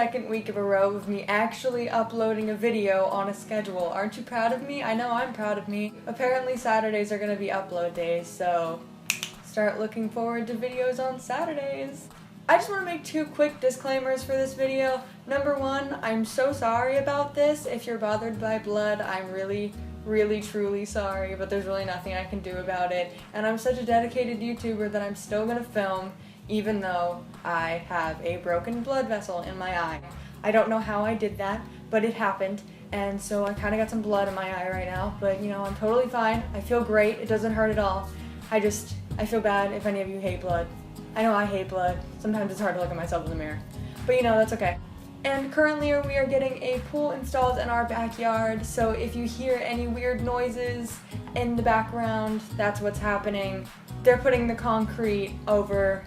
second week of a row of me actually uploading a video on a schedule. Aren't you proud of me? I know I'm proud of me. Apparently Saturdays are gonna be upload days, so start looking forward to videos on Saturdays. I just want to make two quick disclaimers for this video. Number one, I'm so sorry about this. If you're bothered by blood, I'm really truly sorry, but there's really nothing I can do about it. And I'm such a dedicated YouTuber that I'm still gonna film even though I have a broken blood vessel in my eye. I don't know how I did that, but it happened, and so I kind of got some blood in my eye right now, but you know, I'm totally fine. I feel great. It doesn't hurt at all. I feel bad if any of you hate blood. I know I hate blood. Sometimes it's hard to look at myself in the mirror, but you know, that's okay. And currently we are getting a pool installed in our backyard, so if you hear any weird noises in the background, that's what's happening. They're putting the concrete over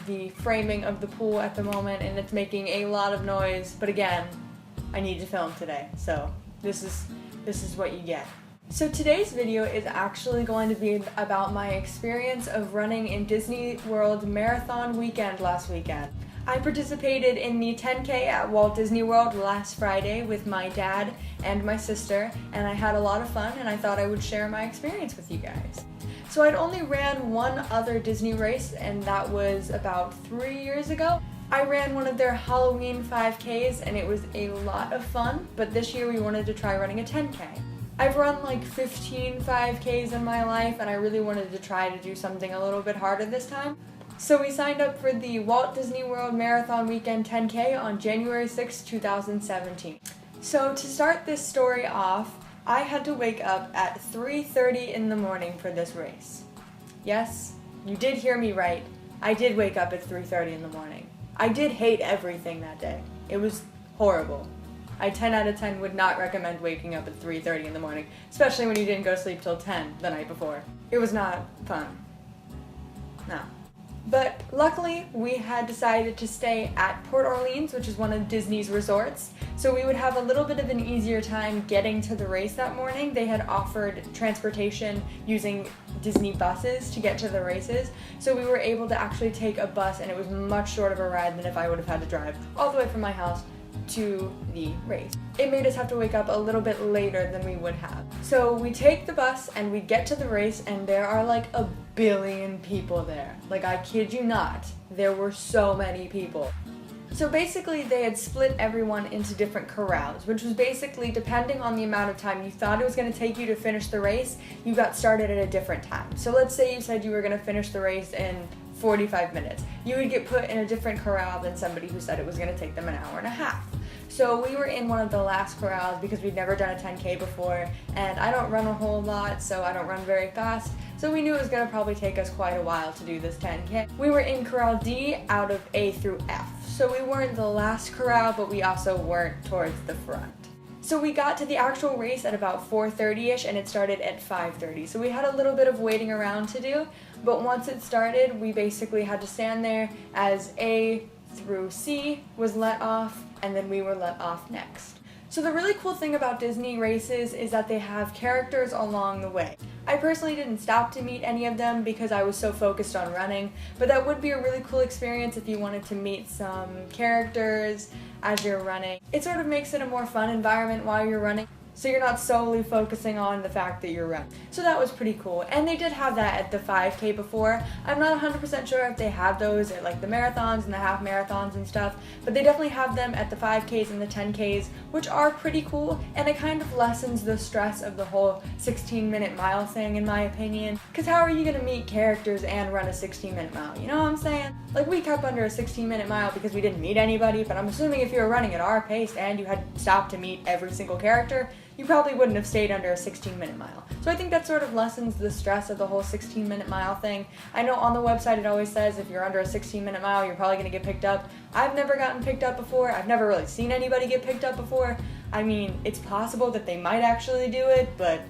the framing of the pool at the moment, and it's making a lot of noise, but again, I need to film today, so this is what you get. So today's video is actually going to be about my experience of running in Disney World Marathon Weekend last weekend. I participated in the 10K at Walt Disney World last Friday with my dad and my sister, and I had a lot of fun, and I thought I would share my experience with you guys. So I'd only ran one other Disney race, and that was about 3 years ago. I ran one of their Halloween 5Ks, and it was a lot of fun, but this year we wanted to try running a 10K. I've run like 15 5Ks in my life, and I really wanted to try to do something a little bit harder this time. So we signed up for the Walt Disney World Marathon Weekend 10K on January 6, 2017. So to start this story off, I had to wake up at 3:30 in the morning for this race. Yes, you did hear me right. I did wake up at 3:30 in the morning. I did hate everything that day. It was horrible. I 10 out of 10 would not recommend waking up at 3:30 in the morning, especially when you didn't go to sleep till 10 the night before. It was not fun. No. But luckily, we had decided to stay at Port Orleans, which is one of Disney's resorts, so we would have a little bit of an easier time getting to the race that morning. They had offered transportation using Disney buses to get to the races, so we were able to actually take a bus, and it was much shorter of a ride than if I would have had to drive all the way from my house to the race. It made us have to wake up a little bit later than we would have. So we take the bus and we get to the race, and there are like a billion people there. Like, I kid you not, there were so many people. So basically they had split everyone into different corrals, which was basically depending on the amount of time you thought it was going to take you to finish the race, you got started at a different time. So let's say you said you were going to finish the race in 45 minutes. You would get put in a different corral than somebody who said it was going to take them an hour and a half. So we were in one of the last corrals because we'd never done a 10K before, and I don't run a whole lot, so I don't run very fast, so we knew it was going to probably take us quite a while to do this 10K. We were in Corral D out of A through F, so we weren't the last corral, but we also weren't towards the front. So we got to the actual race at about 4:30ish, and it started at 5:30, so we had a little bit of waiting around to do, but once it started, we basically had to stand there as A through C was let off, and then we were let off next. So the really cool thing about Disney races is that they have characters along the way. I personally didn't stop to meet any of them because I was so focused on running, but that would be a really cool experience if you wanted to meet some characters as you're running. It sort of makes it a more fun environment while you're running, so you're not solely focusing on the fact that you're running. So that was pretty cool, and they did have that at the 5K before. I'm not 100% sure if they have those at like the marathons and the half marathons and stuff, but they definitely have them at the 5Ks and the 10Ks, which are pretty cool, and it kind of lessens the stress of the whole 16-minute mile thing, in my opinion. Because how are you going to meet characters and run a 16-minute mile, you know what I'm saying? Like, we kept under a 16-minute mile because we didn't meet anybody, but I'm assuming if you were running at our pace and you had stopped to meet every single character, you probably wouldn't have stayed under a 16-minute mile. So I think that sort of lessens the stress of the whole 16-minute mile thing. I know on the website it always says if you're under a 16-minute mile, you're probably going to get picked up. I've never gotten picked up before. I've never really seen anybody get picked up before. I mean, it's possible that they might actually do it, but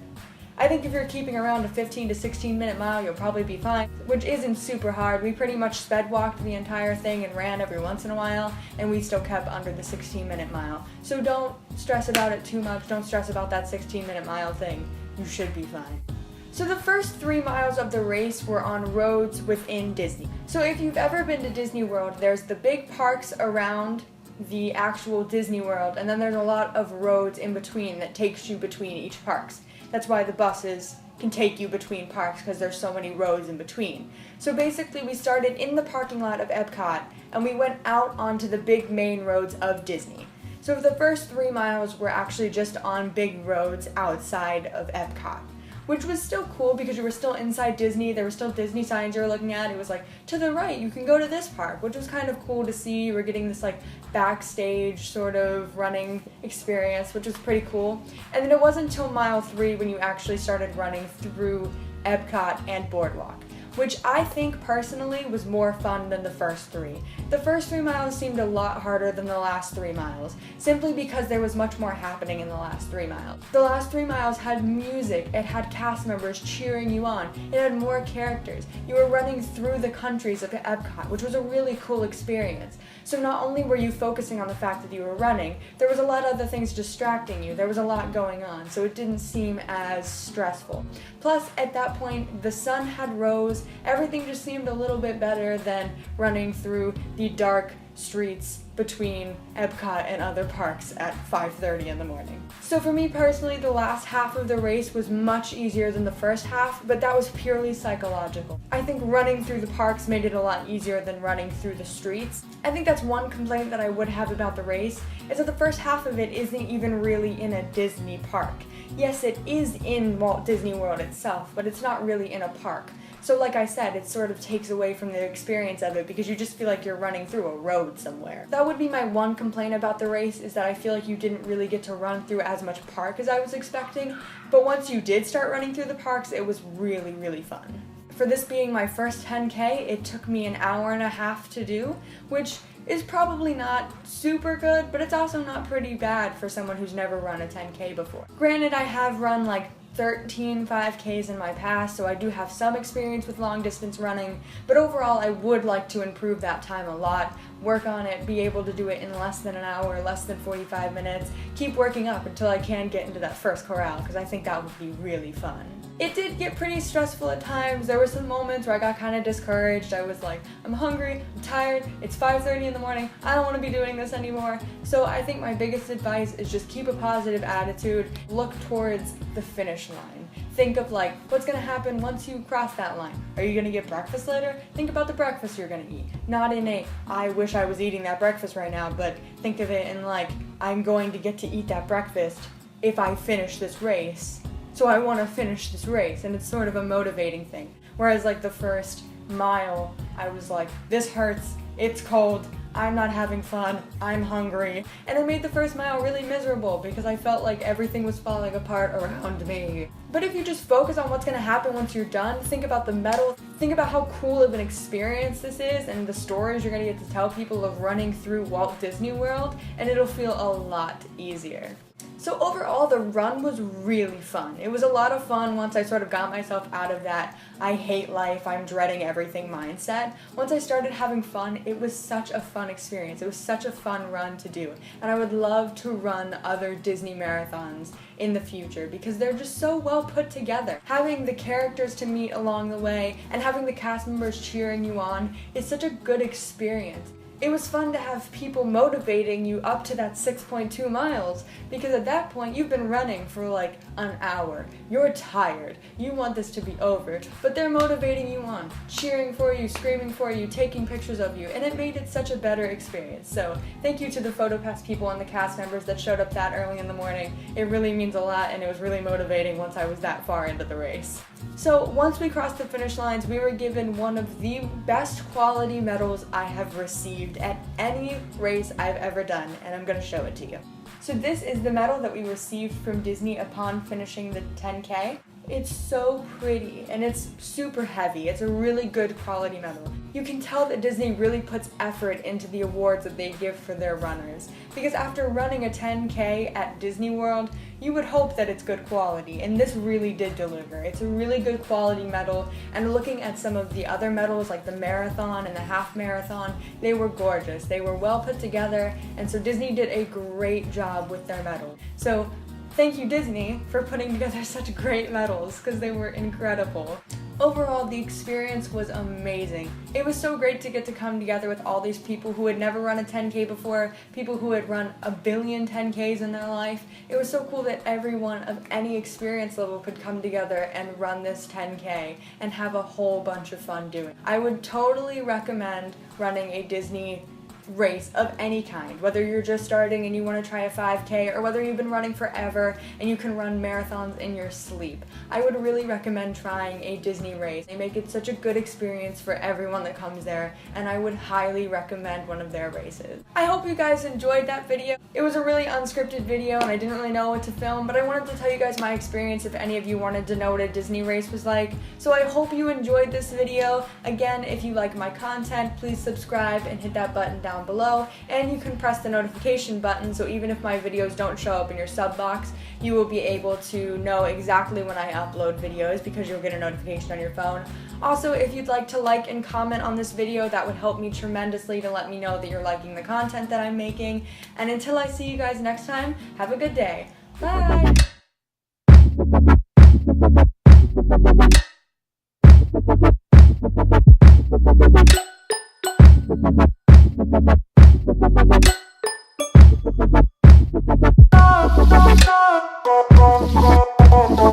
I think if you're keeping around a 15 to 16-minute mile, you'll probably be fine, which isn't super hard. We pretty much sped walked the entire thing and ran every once in a while, and we still kept under the 16-minute mile. So don't stress about it too much. Don't stress about that 16-minute mile thing. You should be fine. So the first 3 miles of the race were on roads within Disney. So if you've ever been to Disney World, there's the big parks around the actual Disney World, and then there's a lot of roads in between that takes you between each parks. That's why the buses can take you between parks, because there's so many roads in between. So basically we started in the parking lot of Epcot and we went out onto the big main roads of Disney. So for the first 3 miles were actually just on big roads outside of Epcot, which was still cool because you were still inside Disney. There were still Disney signs you were looking at. It was like, to the right, you can go to this park, which was kind of cool to see. You were getting this like backstage sort of running experience, which was pretty cool. And then it wasn't until mile 3 when you actually started running through Epcot and Boardwalk, which I think personally was more fun than the first 3. The first 3 miles seemed a lot harder than the last 3 miles, simply because there was much more happening in the last 3 miles. The last 3 miles had music, it had cast members cheering you on, it had more characters. You were running through the countries of Epcot, which was a really cool experience. So not only were you focusing on the fact that you were running, there was a lot of other things distracting you. There was a lot going on, so it didn't seem as stressful. Plus, at that point, the sun had rose. Everything just seemed a little bit better than running through the dark streets between Epcot and other parks at 5:30 in the morning. So for me personally, the last half of the race was much easier than the first half, but that was purely psychological. I think running through the parks made it a lot easier than running through the streets. I think that's one complaint that I would have about the race, is that the first half of it isn't even really in a Disney park. Yes, it is in Walt Disney World itself, but it's not really in a park. So like I said, it sort of takes away from the experience of it because you just feel like you're running through a road somewhere. That would be my one complaint about the race, is that I feel like you didn't really get to run through as much park as I was expecting, but once you did start running through the parks, it was really, really fun. For this being my first 10K, it took me an hour and a half to do, which is probably not super good, but it's also not pretty bad for someone who's never run a 10K before. Granted, I have run like 13 5Ks in my past, so I do have some experience with long distance running, but overall I would like to improve that time a lot, work on it, be able to do it in less than an hour, less than 45 minutes, keep working up until I can get into that first corral, because I think that would be really fun. It did get pretty stressful at times. There were some moments where I got kind of discouraged. I was like, I'm hungry, I'm tired, it's 5:30 in the morning, I don't want to be doing this anymore. So I think my biggest advice is just keep a positive attitude, look towards the finish line. Think of like, what's going to happen once you cross that line? Are you going to get breakfast later? Think about the breakfast you're going to eat. Not in a, I wish I was eating that breakfast right now, but think of it in like, I'm going to get to eat that breakfast if I finish this race. So I want to finish this race, and it's sort of a motivating thing. Whereas like the first mile, I was like, this hurts, it's cold, I'm not having fun, I'm hungry. And it made the first mile really miserable because I felt like everything was falling apart around me. But if you just focus on what's going to happen once you're done, think about the medal, think about how cool of an experience this is and the stories you're going to get to tell people of running through Walt Disney World, and it'll feel a lot easier. So overall, the run was really fun. It was a lot of fun once I sort of got myself out of that I hate life, I'm dreading everything mindset. Once I started having fun, it was such a fun experience. It was such a fun run to do. And I would love to run other Disney marathons in the future because they're just so well put together. Having the characters to meet along the way and having the cast members cheering you on is such a good experience. It was fun to have people motivating you up to that 6.2 miles because at that point you've been running for like an hour. You're tired. You want this to be over, but they're motivating you on, cheering for you, screaming for you, taking pictures of you, and it made it such a better experience. So thank you to the PhotoPass people and the cast members that showed up that early in the morning. It really means a lot, and it was really motivating once I was that far into the race. So once we crossed the finish lines, we were given one of the best quality medals I have received at any race I've ever done, and I'm going to show it to you. So this is the medal that we received from Disney upon finishing the 10K. It's so pretty and it's super heavy. It's a really good quality medal. You can tell that Disney really puts effort into the awards that they give for their runners, because after running a 10K at Disney World, you would hope that it's good quality, and this really did deliver. It's a really good quality medal, and looking at some of the other medals like the marathon and the half marathon, they were gorgeous. They were well put together, and so Disney did a great job with their medal. So thank you, Disney, for putting together such great medals, because they were incredible. Overall, the experience was amazing. It was so great to get to come together with all these people who had never run a 10K before, people who had run a billion 10Ks in their life. It was so cool that everyone of any experience level could come together and run this 10K and have a whole bunch of fun doing it. I would totally recommend running a Disney race of any kind, whether you're just starting and you want to try a 5K or whether you've been running forever and you can run marathons in your sleep. I would really recommend trying a Disney race. They make it such a good experience for everyone that comes there, and I would highly recommend one of their races. I hope you guys enjoyed that video. It was a really unscripted video and I didn't really know what to film, but I wanted to tell you guys my experience if any of you wanted to know what a Disney race was like. So I hope you enjoyed this video. Again, if you like my content, please subscribe and hit that button down below, and you can press the notification button so even if my videos don't show up in your sub box, you will be able to know exactly when I upload videos because you'll get a notification on your phone. Also, if you'd like to like and comment on this video, that would help me tremendously to let me know that you're liking the content that I'm making. And until I see you guys next time, have a good day. Bye!